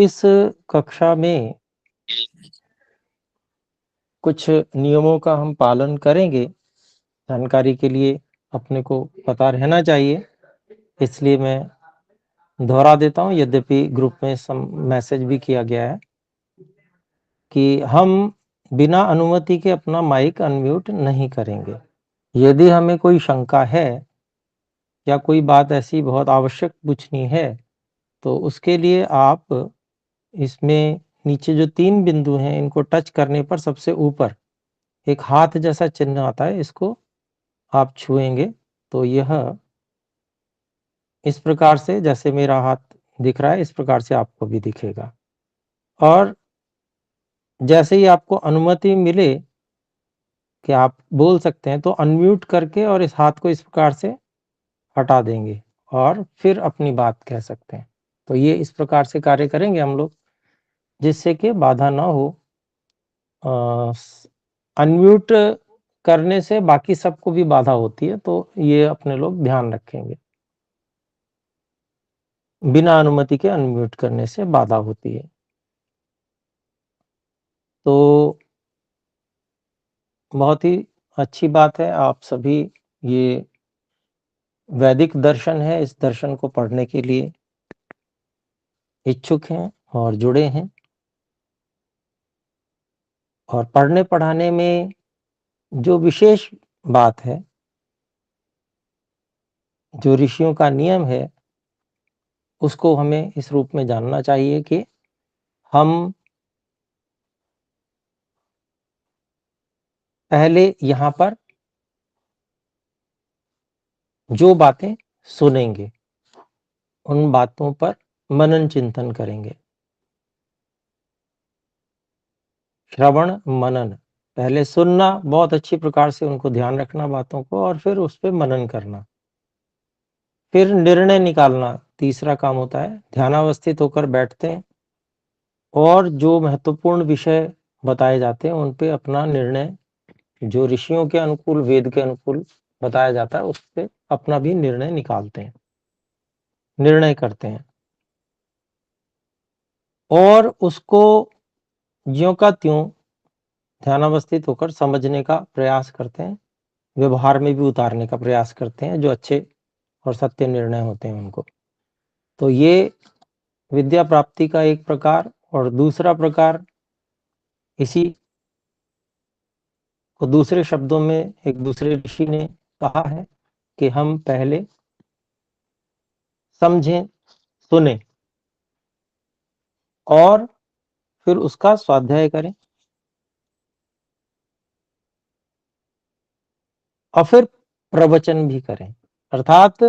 इस कक्षा में कुछ नियमों का हम पालन करेंगे। जानकारी के लिए अपने को पता रहना चाहिए, इसलिए मैं दोहरा देता हूँ। यद्यपि ग्रुप में मैसेज भी किया गया है कि हम बिना अनुमति के अपना माइक अनम्यूट नहीं करेंगे। यदि हमें कोई शंका है या कोई बात ऐसी बहुत आवश्यक पूछनी है, तो उसके लिए आप इसमें नीचे जो 3 बिंदु हैं, इनको टच करने पर सबसे ऊपर एक हाथ जैसा चिन्ह आता है, इसको आप छुएंगे तो यह इस प्रकार से, जैसे मेरा हाथ दिख रहा है, इस प्रकार से आपको भी दिखेगा। और जैसे ही आपको अनुमति मिले कि आप बोल सकते हैं, तो अनम्यूट करके और इस हाथ को इस प्रकार से हटा देंगे और फिर अपनी बात कह सकते हैं। तो ये इस प्रकार से कार्य करेंगे हम लोग, जिससे कि बाधा ना हो। अनम्यूट करने से बाकी सबको भी बाधा होती है, तो ये अपने लोग ध्यान रखेंगे। बिना अनुमति के अनम्यूट करने से बाधा होती है। तो बहुत ही अच्छी बात है, आप सभी ये वैदिक दर्शन है, इस दर्शन को पढ़ने के लिए इच्छुक हैं और जुड़े हैं। और पढ़ने पढ़ाने में जो विशेष बात है, जो ऋषियों का नियम है, उसको हमें इस रूप में जानना चाहिए कि हम पहले यहाँ पर जो बातें सुनेंगे, उन बातों पर मनन चिंतन करेंगे। श्रवण मनन, पहले सुनना, बहुत अच्छी प्रकार से उनको ध्यान रखना बातों को, और फिर उस पे मनन करना। फिर निर्णय निकालना तीसरा काम होता है। ध्यानावस्थित होकर बैठते हैं और जो महत्वपूर्ण विषय बताए जाते हैं, उन पे अपना निर्णय, जो ऋषियों के अनुकूल, वेद के अनुकूल बताया जाता है, उस पे अपना भी निर्णय निकालते हैं, निर्णय करते हैं। और उसको ज्यों का त्यों ध्यानावस्थित होकर समझने का प्रयास करते हैं, व्यवहार में भी उतारने का प्रयास करते हैं, जो अच्छे और सत्य निर्णय होते हैं उनको। तो ये विद्या प्राप्ति का एक प्रकार। और दूसरा प्रकार, इसी को दूसरे शब्दों में एक दूसरे ऋषि ने कहा है कि हम पहले समझें, सुने और फिर उसका स्वाध्याय करें, और फिर प्रवचन भी करें। अर्थात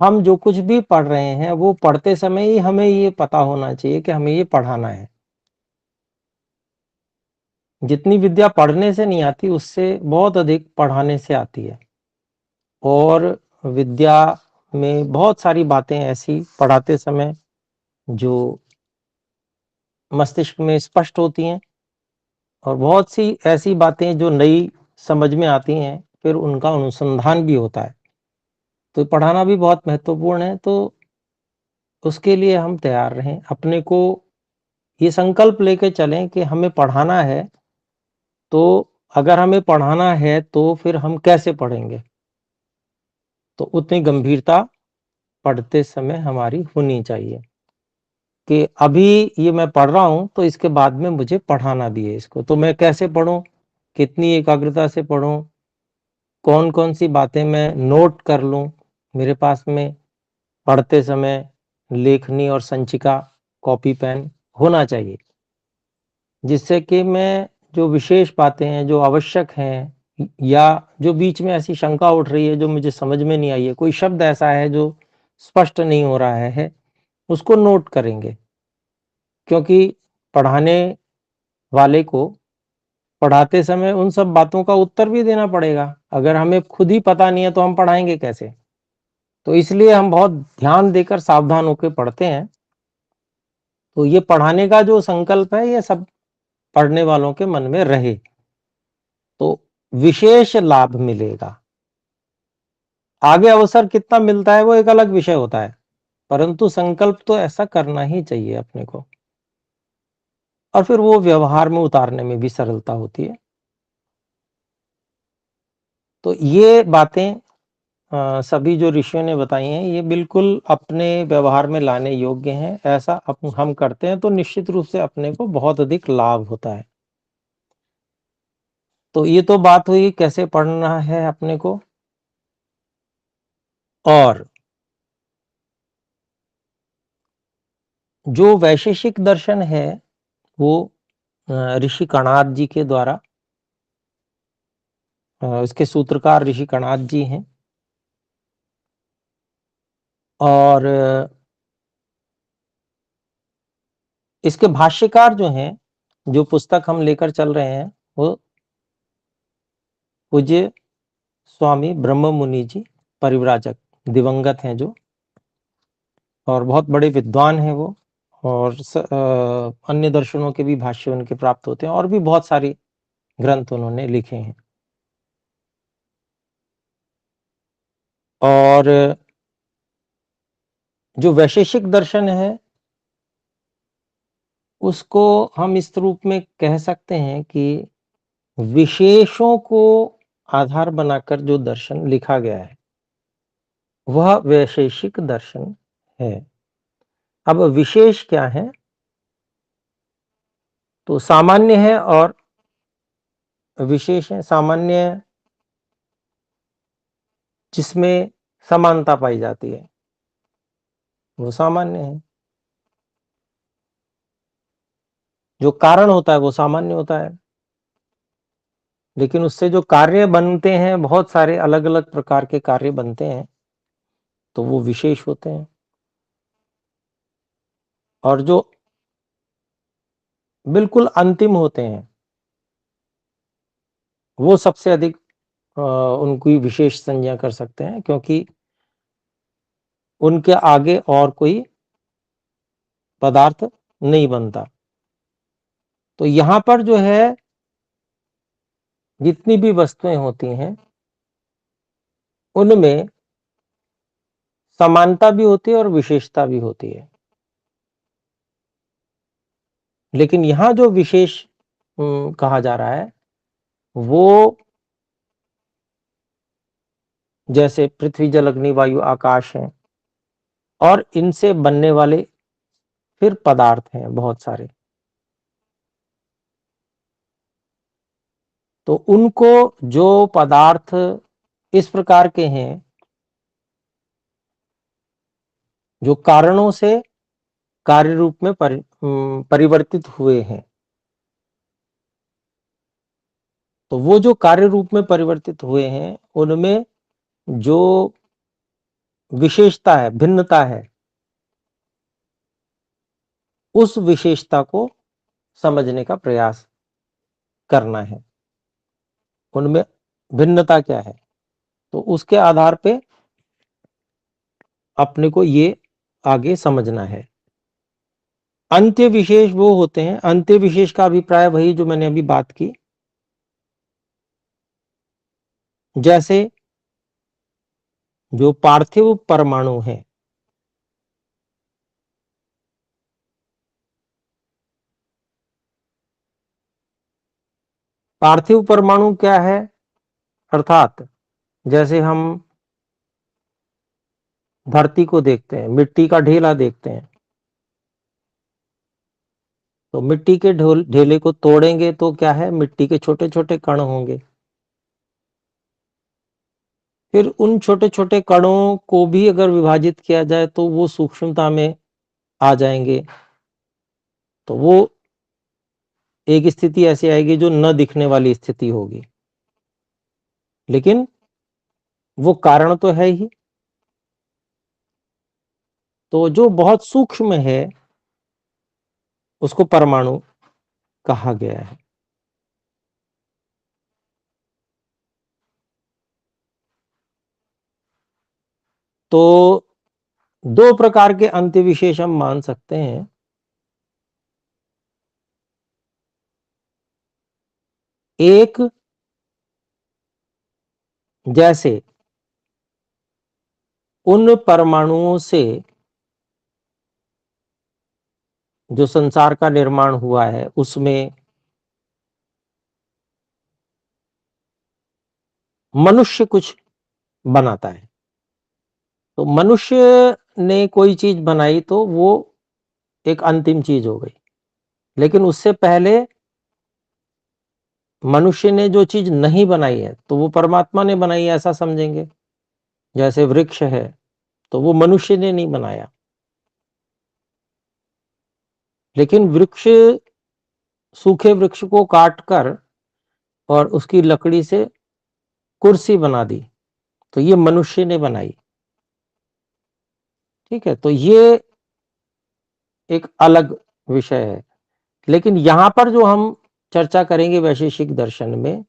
हम जो कुछ भी पढ़ रहे हैं, वो पढ़ते समय ही हमें ये पता होना चाहिए कि हमें ये पढ़ाना है। जितनी विद्या पढ़ने से नहीं आती, उससे बहुत अधिक पढ़ाने से आती है। और विद्या में बहुत सारी बातें ऐसी पढ़ाते समय जो मस्तिष्क में स्पष्ट होती हैं, और बहुत सी ऐसी बातें जो नई समझ में आती हैं, फिर उनका अनुसंधान भी होता है। तो पढ़ाना भी बहुत महत्वपूर्ण है। तो उसके लिए हम तैयार रहें, अपने को ये संकल्प लेके चलें कि हमें पढ़ाना है। तो अगर हमें पढ़ाना है, तो फिर हम कैसे पढ़ेंगे? तो उतनी गंभीरता पढ़ते समय हमारी होनी चाहिए कि अभी ये मैं पढ़ रहा हूँ, तो इसके बाद में मुझे पढ़ाना भी है इसको। तो मैं कैसे पढ़ूँ? कितनी एकाग्रता से पढ़ूँ? कौन-कौन सी बातें मैं नोट कर लूँ? मेरे पास में पढ़ते समय लेखनी और संचिका, कॉपी पेन होना चाहिए, जिससे कि मैं जो विशेष बातें हैं, जो आवश्यक हैं, या जो बीच में ऐसी शंका उठ रही है जो मुझे समझ में नहीं आई है, कोई शब्द ऐसा है जो स्पष्ट नहीं हो रहा है, उसको नोट करेंगे। क्योंकि पढ़ाने वाले को पढ़ाते समय उन सब बातों का उत्तर भी देना पड़ेगा। अगर हमें खुद ही पता नहीं है, तो हम पढ़ाएँगे कैसे? तो इसलिए हम बहुत ध्यान देकर सावधान होके पढ़ते हैं। तो ये पढ़ाने का जो संकल्प है, ये सब पढ़ने वालों के मन में रहे, तो विशेष लाभ मिलेगा। आगे अवसर कितना मिलता है, वो एक अलग विषय होता है। परंतु संकल्प तो ऐसा करना ही चाहिए अपने को, और फिर वो व्यवहार में उतारने में भी सरलता होती है। तो ये बातें सभी जो ऋषियों ने बताई हैं, ये बिल्कुल अपने व्यवहार में लाने योग्य हैं। ऐसा हम करते हैं तो निश्चित रूप से अपने को बहुत अधिक लाभ होता है। तो ये तो बात हुई कैसे पढ़ना है अपने को, और जो वैशेषिक दर्शन है वो ऋषि कणाद जी के द्वारा, इसके सूत्रकार ऋषि कणाद जी हैं, और इसके भाष्यकार जो हैं, जो पुस्तक हम लेकर चल रहे हैं, वो पूज्य स्वामी ब्रह्म मुनि जी परिव्राजक दिवंगत हैं जो, और बहुत बड़े विद्वान हैं वो, और अन्य दर्शनों के भी भाष्य उनके प्राप्त होते हैं, और भी बहुत सारे ग्रंथ उन्होंने लिखे हैं। और जो वैशेषिक दर्शन है उसको हम इस रूप में कह सकते हैं कि विशेषों को आधार बनाकर जो दर्शन लिखा गया है वह वैशेषिक दर्शन है। अब विशेष क्या है, तो सामान्य है और विशेष है। सामान्य जिसमें समानता पाई जाती है वो सामान्य है, जो कारण होता है वो सामान्य होता है, लेकिन उससे जो कार्य बनते हैं, बहुत सारे अलग अलग प्रकार के कार्य बनते हैं, तो वो विशेष होते हैं। और जो बिल्कुल अंतिम होते हैं वो सबसे अधिक उनकी विशेष संज्ञा कर सकते हैं, क्योंकि उनके आगे और कोई पदार्थ नहीं बनता। तो यहां पर जो है जितनी भी वस्तुएं होती हैं उनमें समानता भी होती है और विशेषता भी होती है, लेकिन यहां जो विशेष कहा जा रहा है वो जैसे पृथ्वी जल अग्नि वायु आकाश है, और इनसे बनने वाले फिर पदार्थ हैं बहुत सारे। तो उनको जो पदार्थ इस प्रकार के हैं जो कारणों से कार्य रूप में परिवर्तित हुए हैं, तो वो जो कार्य रूप में परिवर्तित हुए हैं उनमें जो विशेषता है, भिन्नता है, उस विशेषता को समझने का प्रयास करना है। उनमें भिन्नता क्या है, तो उसके आधार पे अपने को ये आगे समझना है। अंत्य विशेष वो होते हैं, अंत्य विशेष का अभिप्राय वही जो मैंने अभी बात की, जैसे जो पार्थिव परमाणु है, पार्थिव परमाणु क्या है, अर्थात जैसे हम धरती को देखते हैं, मिट्टी का ढेला देखते हैं, तो मिट्टी के ढेले को तोड़ेंगे तो क्या है, मिट्टी के छोटे छोटे कण होंगे। फिर उन छोटे छोटे कणों को भी अगर विभाजित किया जाए तो वो सूक्ष्मता में आ जाएंगे, तो वो एक स्थिति ऐसी आएगी जो न दिखने वाली स्थिति होगी, लेकिन वो कारण तो है ही। तो जो बहुत सूक्ष्म है उसको परमाणु कहा गया है। तो दो प्रकार के अंत्य विशेष हम मान सकते हैं। एक, जैसे उन परमाणुओं से जो संसार का निर्माण हुआ है उसमें मनुष्य कुछ बनाता है। तो मनुष्य ने कोई चीज बनाई तो वो एक अंतिम चीज हो गई, लेकिन उससे पहले मनुष्य ने जो चीज नहीं बनाई है तो वो परमात्मा ने बनाई है, ऐसा समझेंगे। जैसे वृक्ष है तो वो मनुष्य ने नहीं बनाया, लेकिन वृक्ष, सूखे वृक्ष को काटकर और उसकी लकड़ी से कुर्सी बना दी तो ये मनुष्य ने बनाई। ठीक है, तो ये एक अलग विषय है। लेकिन यहां पर जो हम चर्चा करेंगे वैशेषिक दर्शन में,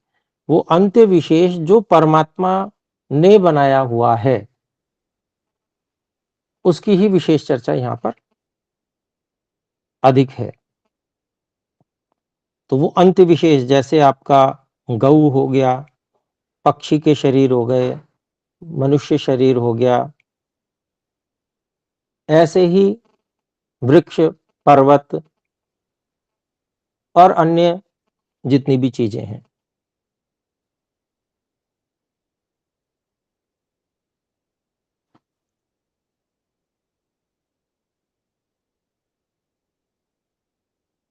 वो अंत्य विशेष जो परमात्मा ने बनाया हुआ है उसकी ही विशेष चर्चा यहां पर अधिक है। तो वो अंत्य विशेष जैसे आपका गऊ हो गया, पक्षी के शरीर हो गए, मनुष्य शरीर हो गया, ऐसे ही वृक्ष, पर्वत और अन्य जितनी भी चीजें हैं।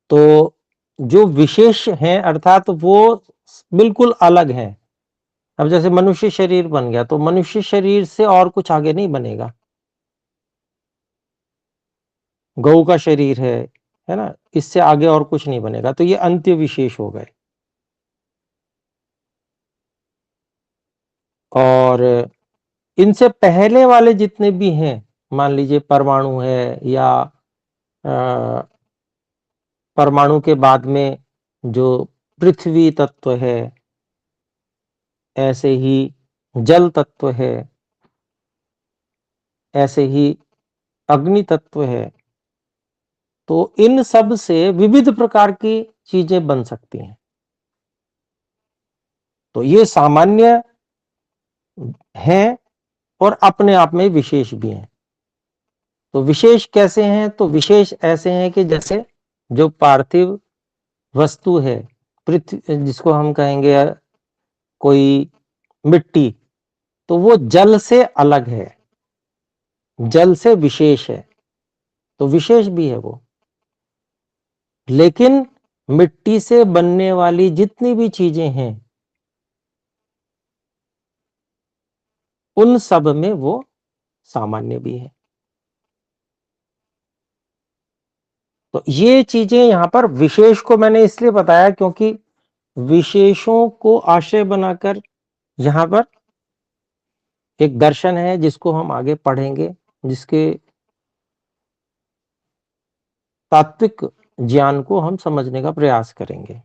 तो जो विशेष हैं अर्थात वो बिल्कुल अलग हैं। अब जैसे मनुष्य शरीर बन गया तो मनुष्य शरीर से और कुछ आगे नहीं बनेगा। गऊ का शरीर है ना, इससे आगे और कुछ नहीं बनेगा, तो ये अंत्य विशेष हो गए। और इनसे पहले वाले जितने भी हैं, मान लीजिए परमाणु है या परमाणु के बाद में जो पृथ्वी तत्व है, ऐसे ही जल तत्व है, ऐसे ही अग्नि तत्व है। तो इन सब से विविध प्रकार की चीजें बन सकती हैं। तो ये सामान्य हैं और अपने आप में विशेष भी हैं। तो विशेष कैसे हैं? तो विशेष ऐसे हैं कि जैसे जो पार्थिव वस्तु है, पृथ्वी जिसको हम कहेंगे कोई मिट्टी, तो वो जल से अलग है, जल से विशेष है, तो विशेष भी है वो। लेकिन मिट्टी से बनने वाली जितनी भी चीजें हैं उन सब में वो सामान्य भी है। तो ये चीजें यहां पर विशेष को मैंने इसलिए बताया क्योंकि विशेषों को आश्रय बनाकर यहां पर एक दर्शन है जिसको हम आगे पढ़ेंगे, जिसके तात्विक ज्ञान को हम समझने का प्रयास करेंगे।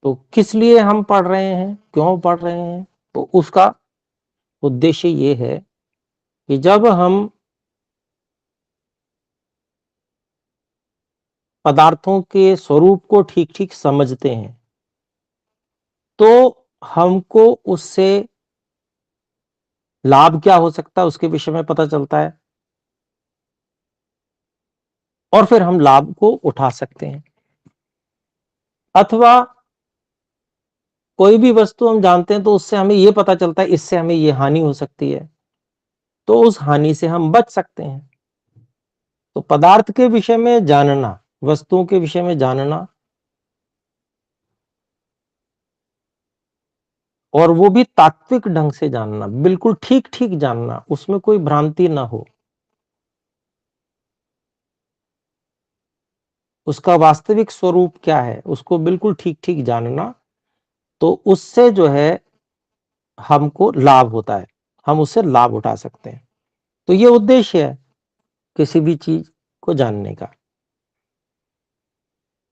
तो किस लिए हम पढ़ रहे हैं, क्यों पढ़ रहे हैं? तो उसका उद्देश्य ये है कि जब हम पदार्थों के स्वरूप को ठीक ठीक समझते हैं तो हमको उससे लाभ क्या हो सकता है उसके विषय में पता चलता है, और फिर हम लाभ को उठा सकते हैं। अथवा कोई भी वस्तु हम जानते हैं तो उससे हमें यह पता चलता है इससे हमें यह हानि हो सकती है, तो उस हानि से हम बच सकते हैं। तो पदार्थ के विषय में जानना, वस्तुओं के विषय में जानना, और वो भी तात्विक ढंग से जानना, बिल्कुल ठीक ठीक जानना, उसमें कोई भ्रांति ना हो, उसका वास्तविक स्वरूप क्या है उसको बिल्कुल ठीक ठीक जानना, तो उससे जो है हमको लाभ होता है, हम उससे लाभ उठा सकते हैं। तो ये उद्देश्य है किसी भी चीज को जानने का।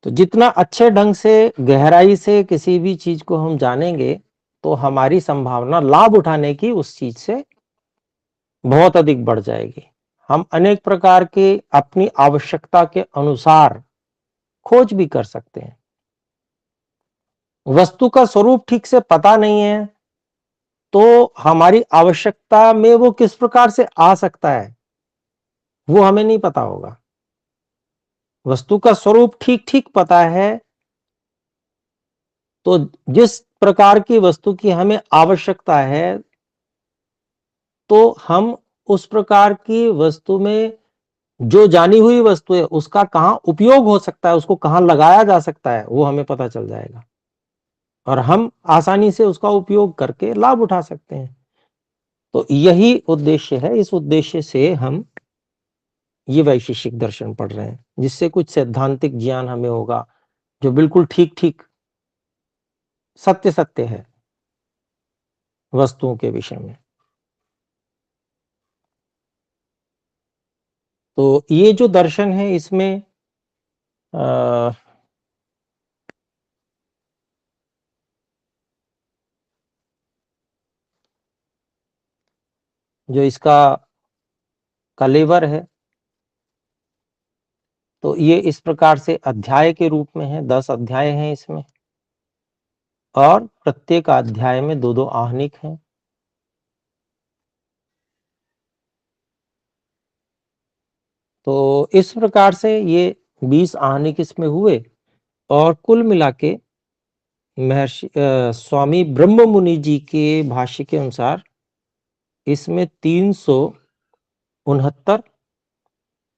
तो जितना अच्छे ढंग से गहराई से किसी भी चीज को हम जानेंगे तो हमारी संभावना लाभ उठाने की उस चीज से बहुत अधिक बढ़ जाएगी। हम अनेक प्रकार के अपनी आवश्यकता के अनुसार खोज भी कर सकते हैं। वस्तु का स्वरूप ठीक से पता नहीं है तो हमारी आवश्यकता में वो किस प्रकार से आ सकता है वो हमें नहीं पता होगा। वस्तु का स्वरूप ठीक ठीक पता है, तो जिस प्रकार की वस्तु की हमें आवश्यकता है, तो हम उस प्रकार की वस्तु में जो जानी हुई वस्तु है उसका कहां उपयोग हो सकता है, उसको कहां लगाया जा सकता है, वो हमें पता चल जाएगा और हम आसानी से उसका उपयोग करके लाभ उठा सकते हैं। तो यही उद्देश्य है, इस उद्देश्य से हम ये वैशेषिक दर्शन पढ़ रहे हैं, जिससे कुछ सैद्धांतिक ज्ञान हमें होगा जो बिल्कुल ठीक ठीक सत्य सत्य है वस्तुओं के विषय में। तो ये जो दर्शन है इसमें जो इसका कलेवर है, तो ये इस प्रकार से अध्याय के रूप में है। 10 अध्याय हैं इसमें और प्रत्येक अध्याय में 2-2 आहनिक हैं। तो इस प्रकार से ये 20 आहनिक इसमें हुए और कुल मिला के महर्षि स्वामी ब्रह्म मुनि जी के भाष्य के अनुसार इसमें 369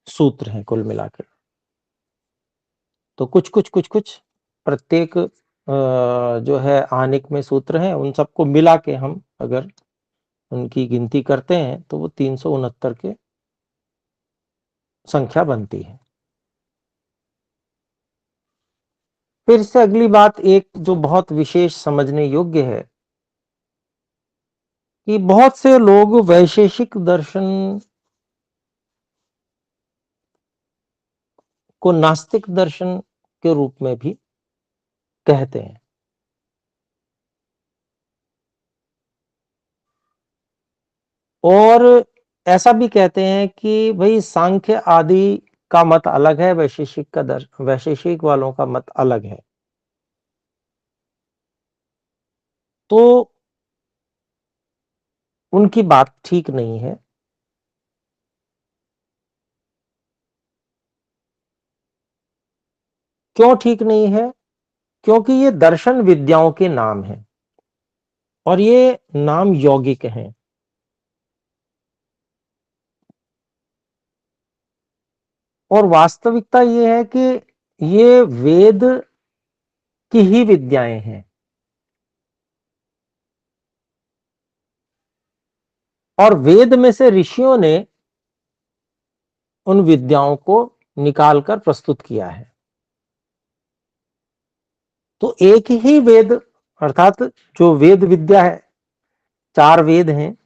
सूत्र हैं कुल मिला के। तो कुछ प्रत्येक जो है आनिक में सूत्र हैं, उन सबको मिला के हम अगर उनकी गिनती करते हैं तो वो 369 के संख्या बनती है। फिर से अगली बात एक जो बहुत विशेष समझने योग्य है कि बहुत से लोग वैशेषिक दर्शन को नास्तिक दर्शन के रूप में भी कहते हैं। और ऐसा भी कहते हैं कि भाई सांख्य आदि का मत अलग है, वैशेषिक वालों का मत अलग है। तो उनकी बात ठीक नहीं है। क्यों ठीक नहीं है? क्योंकि ये दर्शन विद्याओं के नाम हैं और ये नाम यौगिक हैं। और वास्तविकता ये है कि ये वेद की ही विद्याएं हैं और वेद में से ऋषियों ने उन विद्याओं को निकालकर प्रस्तुत किया है। तो एक ही वेद अर्थात जो वेद विद्या है, 4 वेद हैं,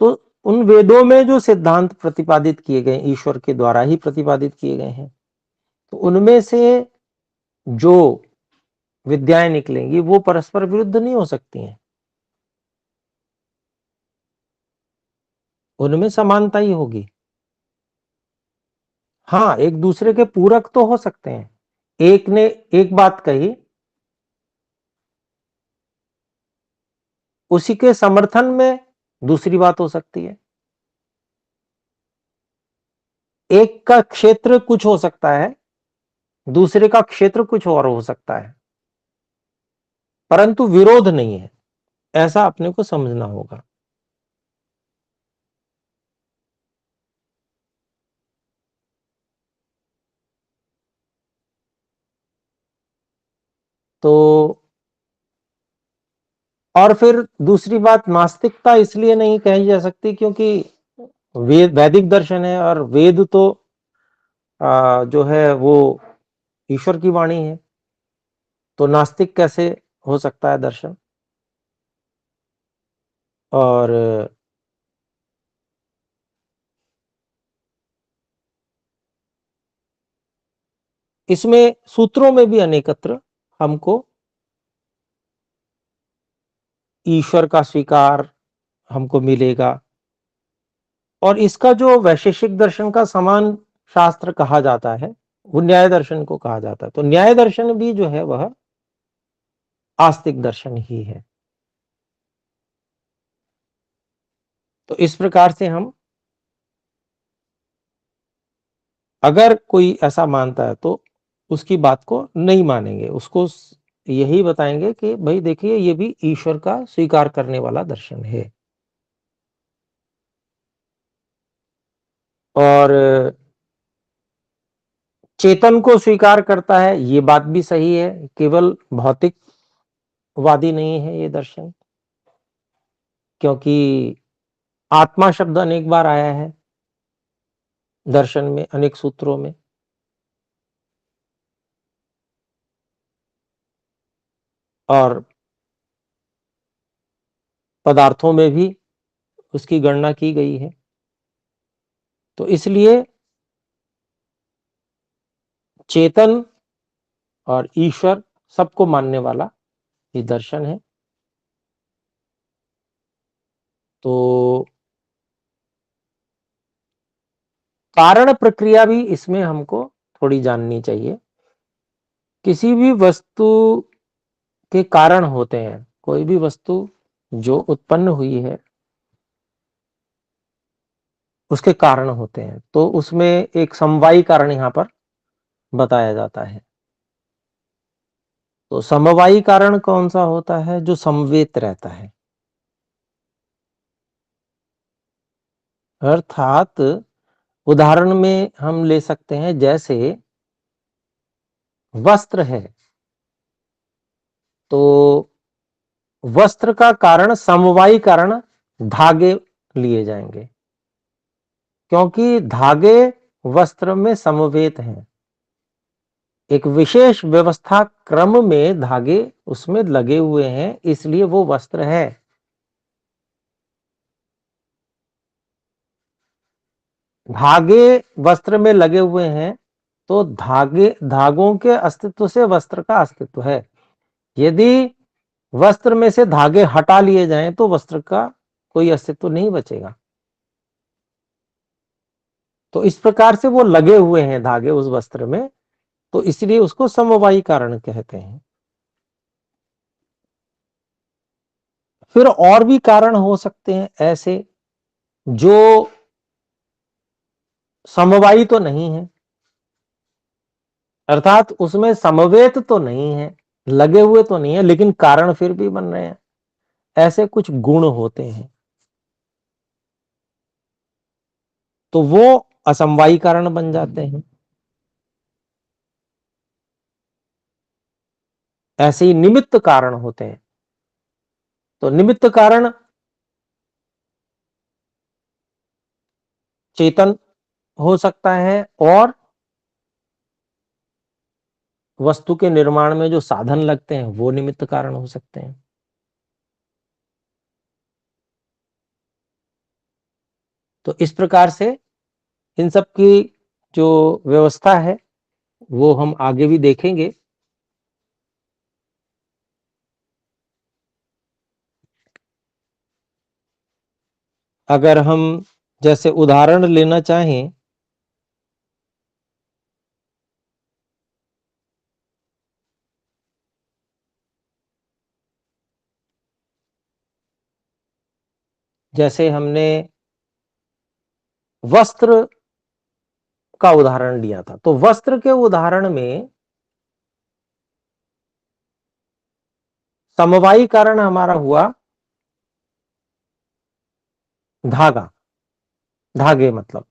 तो उन वेदों में जो सिद्धांत प्रतिपादित किए गए ईश्वर के द्वारा ही प्रतिपादित किए गए हैं, तो उनमें से जो विद्याएं निकलेंगी वो परस्पर विरुद्ध नहीं हो सकती हैं, उनमें समानता ही होगी। हाँ, एक दूसरे के पूरक तो हो सकते हैं। एक ने एक बात कही, उसी के समर्थन में दूसरी बात हो सकती है। एक का क्षेत्र कुछ हो सकता है, दूसरे का क्षेत्र कुछ और हो सकता है, परंतु विरोध नहीं है, ऐसा अपने को समझना होगा। तो और फिर दूसरी बात, नास्तिकता इसलिए नहीं कही जा सकती क्योंकि वैदिक दर्शन है और वेद तो जो है वो ईश्वर की वाणी है, तो नास्तिक कैसे हो सकता है दर्शन? और इसमें सूत्रों में भी अनेकत्र हमको ईश्वर का स्वीकार हमको मिलेगा। और इसका जो वैशेषिक दर्शन का समान शास्त्र कहा जाता है, वो न्याय दर्शन को कहा जाता है। तो न्याय दर्शन भी जो है वह आस्तिक दर्शन ही है। तो इस प्रकार से हम अगर कोई ऐसा मानता है तो उसकी बात को नहीं मानेंगे, उसको यही बताएंगे कि भाई देखिए ये भी ईश्वर का स्वीकार करने वाला दर्शन है। और चेतन को स्वीकार करता है, ये बात भी सही है, केवल भौतिकवादी नहीं है ये दर्शन, क्योंकि आत्मा शब्द अनेक बार आया है दर्शन में, अनेक सूत्रों में। और पदार्थों में भी उसकी गणना की गई है। तो इसलिए चेतन और ईश्वर सबको मानने वाला ये दर्शन है। तो कारण प्रक्रिया भी इसमें हमको थोड़ी जाननी चाहिए। किसी भी वस्तु के कारण होते हैं, कोई भी वस्तु जो उत्पन्न हुई है उसके कारण होते हैं, तो उसमें एक समवायी कारण यहां पर बताया जाता है। तो समवायी कारण कौन सा होता है? जो समवेत रहता है, अर्थात उदाहरण में हम ले सकते हैं, जैसे वस्त्र है, तो वस्त्र का कारण समवायी कारण धागे लिए जाएंगे, क्योंकि धागे वस्त्र में समवेत हैं। एक विशेष व्यवस्था क्रम में धागे उसमें लगे हुए हैं, इसलिए वो वस्त्र है। धागे वस्त्र में लगे हुए हैं, तो धागों के अस्तित्व से वस्त्र का अस्तित्व है। यदि वस्त्र में से धागे हटा लिए जाएं तो वस्त्र का कोई अस्तित्व नहीं बचेगा। तो इस प्रकार से वो लगे हुए हैं धागे उस वस्त्र में, तो इसलिए उसको समवायी कारण कहते हैं। फिर और भी कारण हो सकते हैं ऐसे जो समवायी तो नहीं है, अर्थात उसमें समवेत तो नहीं है, लगे हुए तो नहीं है, लेकिन कारण फिर भी बन रहे हैं। ऐसे कुछ गुण होते हैं, तो वो असमवायी कारण बन जाते हैं। ऐसे ही निमित्त कारण होते हैं। तो निमित्त कारण चेतन हो सकता है, और वस्तु के निर्माण में जो साधन लगते हैं वो निमित्त कारण हो सकते हैं। तो इस प्रकार से इन सब की जो व्यवस्था है वो हम आगे भी देखेंगे। अगर हम जैसे उदाहरण लेना चाहें, जैसे हमने वस्त्र का उदाहरण लिया था, तो वस्त्र के उदाहरण में समवायी कारण हमारा हुआ धागा, धागे मतलब,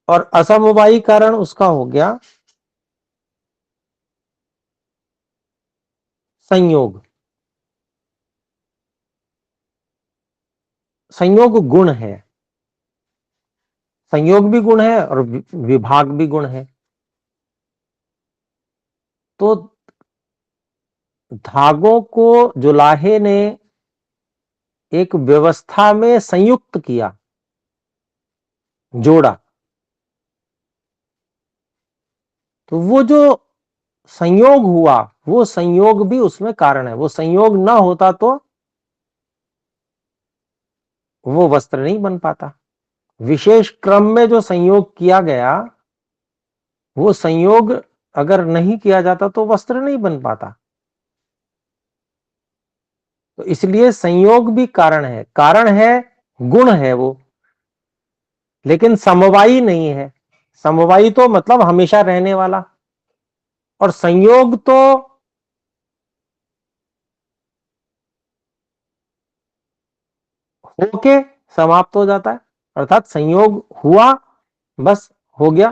और असमवायी कारण उसका हो गया संयोग। संयोग गुण है, संयोग भी गुण है और विभाग भी गुण है। तो धागों को जुलाहे ने एक व्यवस्था में संयुक्त किया, जोड़ा, तो वो जो संयोग हुआ वो संयोग भी उसमें कारण है। वो संयोग ना होता तो वो वस्त्र नहीं बन पाता। विशेष क्रम में जो संयोग किया गया, वो संयोग अगर नहीं किया जाता तो वस्त्र नहीं बन पाता। तो इसलिए संयोग भी कारण है, गुण है वो। लेकिन समवायी नहीं है। समवायी तो मतलब हमेशा रहने वाला, और संयोग तो होके समाप्त हो जाता है, अर्थात संयोग हुआ, बस हो गया,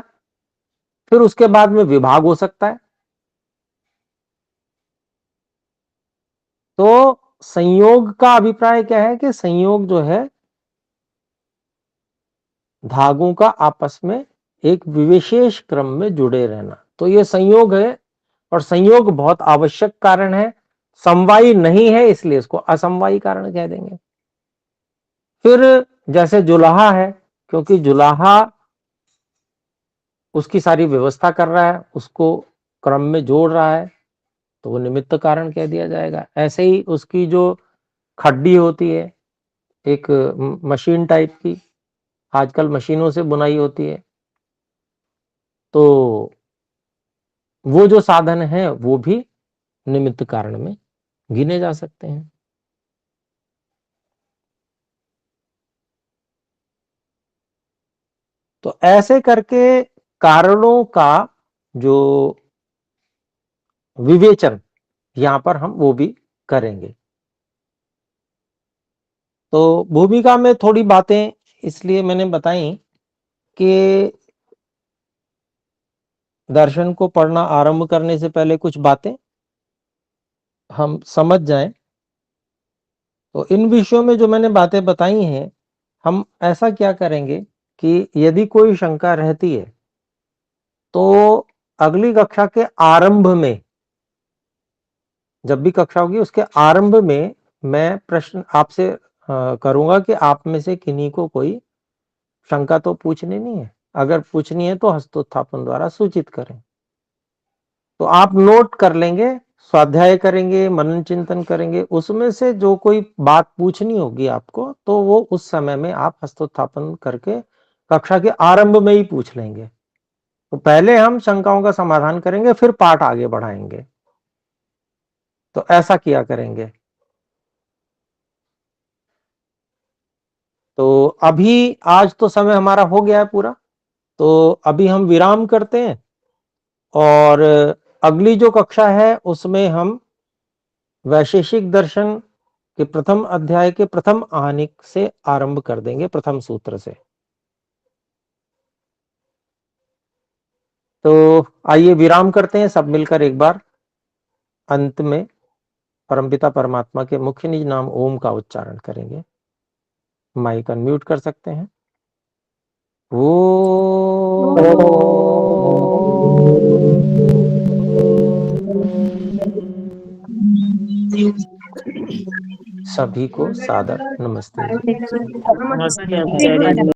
फिर उसके बाद में विभाग हो सकता है। तो संयोग का अभिप्राय क्या है कि संयोग जो है धागों का आपस में एक विशेष क्रम में जुड़े रहना, तो ये संयोग है, और संयोग बहुत आवश्यक कारण है। समवायी नहीं है इसलिए इसको असमवायी कारण कह देंगे। फिर जैसे जुलाहा है, क्योंकि जुलाहा उसकी सारी व्यवस्था कर रहा है, उसको क्रम में जोड़ रहा है, तो वो निमित्त कारण कह दिया जाएगा। ऐसे ही उसकी जो खड्डी होती है, एक मशीन टाइप की, आजकल मशीनों से बुनाई होती है, तो वो जो साधन है वो भी निमित्त कारण में गिने जा सकते हैं। तो ऐसे करके कारणों का जो विवेचन यहां पर हम वो भी करेंगे। तो भूमिका में थोड़ी बातें इसलिए मैंने बताई कि दर्शन को पढ़ना आरंभ करने से पहले कुछ बातें हम समझ जाएं। तो इन विषयों में जो मैंने बातें बताई हैं, हम ऐसा क्या करेंगे कि यदि कोई शंका रहती है तो अगली कक्षा के आरंभ में, जब भी कक्षा होगी उसके आरंभ में मैं प्रश्न आपसे करूंगा कि आप में से किन्हीं को कोई शंका तो पूछनी नहीं है। अगर पूछनी है तो हस्तोत्थापन द्वारा सूचित करें। तो आप नोट कर लेंगे, स्वाध्याय करेंगे, मनन चिंतन करेंगे, उसमें से जो कोई बात पूछनी होगी आपको तो वो उस समय में आप हस्तोत्थापन करके कक्षा के आरंभ में ही पूछ लेंगे। तो पहले हम शंकाओं का समाधान करेंगे, फिर पाठ आगे बढ़ाएंगे। तो ऐसा किया करेंगे। तो अभी आज तो समय हमारा हो गया है पूरा, तो अभी हम विराम करते हैं, और अगली जो कक्षा है उसमें हम वैशेषिक दर्शन के प्रथम अध्याय के प्रथम आहनिक से आरंभ कर देंगे, प्रथम सूत्र से। तो आइए विराम करते हैं, सब मिलकर एक बार अंत में परमपिता परमात्मा के मुख्य निज नाम ओम का उच्चारण करेंगे। माइक अनम्यूट कर सकते हैं। सभी को सादर नमस्ते। नमस्ते आचार्य।